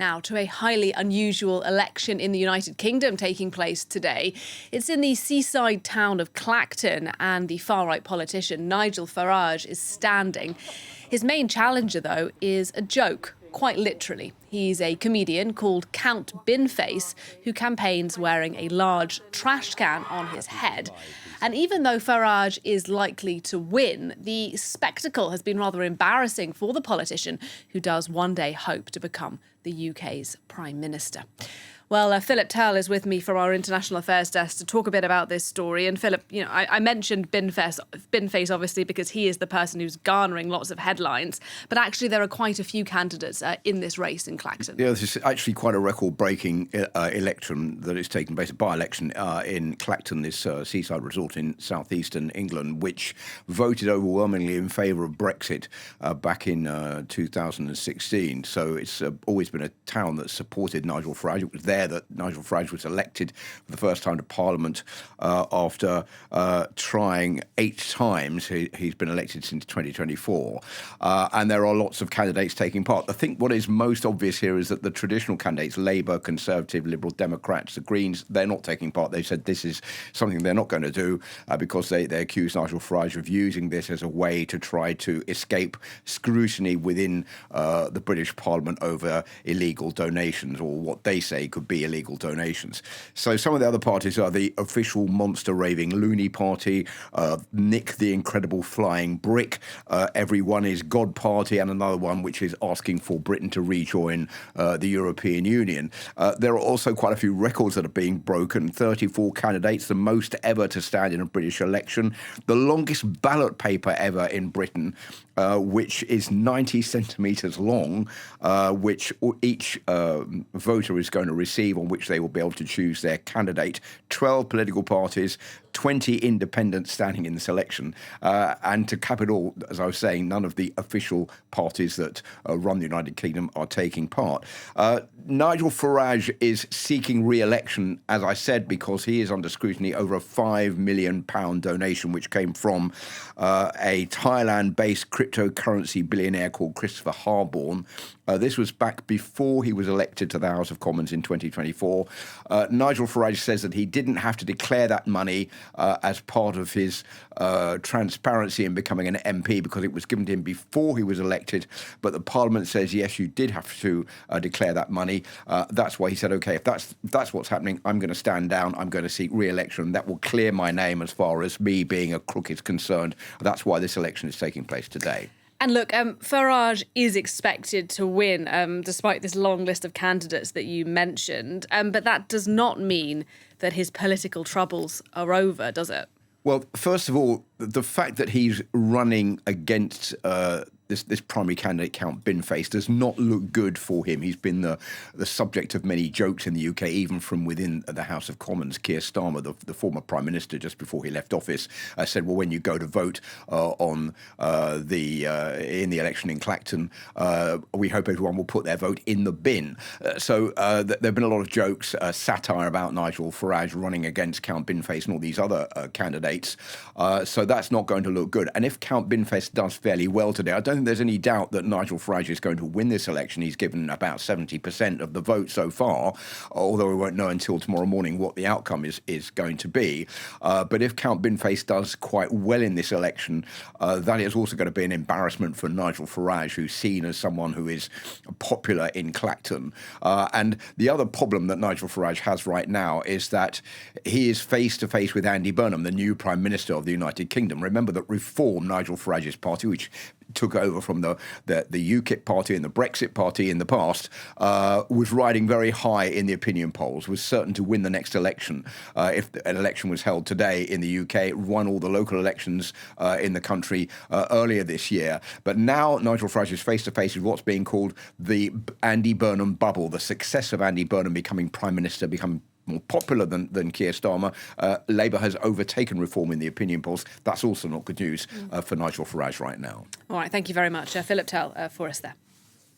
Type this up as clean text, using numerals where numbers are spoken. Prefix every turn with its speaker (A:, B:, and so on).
A: Now, to a highly unusual election in the United Kingdom taking place today. It's in the seaside town of Clacton, and the far-right politician Nigel Farage is standing. His main challenger, though, is a joke, quite literally. He's a comedian called Count Binface, who campaigns wearing a large trash can on his head. And even though Farage is likely to win, the spectacle has been rather embarrassing for the politician, who does one day hope to become the UK's Prime Minister. Well, Philip Turle is with me from our International Affairs desk to talk a bit about this story. And Philip, I mentioned Binface, obviously, because he is the person who's garnering lots of headlines. But actually, there are quite a few candidates in this race in Clacton.
B: Yeah, this is actually quite a record-breaking election that is taking place, a by-election in Clacton, this seaside resort in southeastern England, which voted overwhelmingly in favour of Brexit back in 2016. So it's always been a town that supported Nigel Farage. It was there that Nigel Farage was elected for the first time to Parliament after trying 8 times. He's been elected since 2024. And there are lots of candidates taking part. I think what is most obvious here is that the traditional candidates, Labour, Conservative, Liberal Democrats, the Greens, they're not taking part. They said this is something they're not going to do because they accuse Nigel Farage of using this as a way to try to escape scrutiny within the British Parliament over illegal donations, or what they say could be illegal donations. So some of the other parties are the official monster raving loony party, Nick the Incredible Flying Brick, Everyone is God party, and another one which is asking for Britain to rejoin the European Union. There are also quite a few records that are being broken. 34 candidates, the most ever to stand in a British election, the longest ballot paper ever in Britain, which is 90 centimetres long, which each voter is going to receive, on which they will be able to choose their candidate. 12 political parties, 20 independents standing in this election. And to cap it all, as I was saying, none of the official parties that run the United Kingdom are taking part. Nigel Farage is seeking re-election, as I said, because he is under scrutiny over a £5 million donation, which came from a Thailand-based cryptocurrency billionaire called Christopher Harborne. This was back before he was elected to the House of Commons in 2024. Nigel Farage says that he didn't have to declare that money as part of his transparency in becoming an MP because it was given to him before he was elected. But the Parliament says, yes, you did have to declare that money. That's why he said, OK, if that's what's happening, I'm going to stand down. I'm going to seek re-election. That will clear my name as far as me being a crook is concerned. That's why this election is taking place today.
A: And look, Farage is expected to win, despite this long list of candidates that you mentioned. But that does not mean that his political troubles are over, does it?
B: Well, first of all, the fact that he's running against this primary candidate, Count Binface, does not look good for him. He's been the subject of many jokes in the UK, even from within the House of Commons. Keir Starmer, the former Prime Minister, just before he left office, said, well, when you go to vote in the election in Clacton, we hope everyone will put their vote in the bin. So there have been a lot of jokes, satire about Nigel Farage running against Count Binface and all these other candidates. So that's not going to look good. And if Count Binface does fairly well today, I don't think there's any doubt that Nigel Farage is going to win this election. He's given about 70% of the vote so far, although we won't know until tomorrow morning what the outcome is going to be. But if Count Binface does quite well in this election, that is also going to be an embarrassment for Nigel Farage, who's seen as someone who is popular in Clacton. And the other problem that Nigel Farage has right now is that he is face-to-face with Andy Burnham, the new Prime Minister of the United Kingdom. Remember that Reform, Nigel Farage's party, which took over from the UKIP party and the Brexit party in the past, was riding very high in the opinion polls, was certain to win the next election. If an election was held today in the UK, it won all the local elections in the country earlier this year. But now Nigel Farage is face-to-face with what's being called the Andy Burnham bubble, the success of Andy Burnham becoming Prime Minister, becoming more popular than Keir Starmer. Labour has overtaken Reform in the opinion polls. That's also not good news for Nigel Farage right now.
A: All right, thank you very much, Philip Turle, for us there.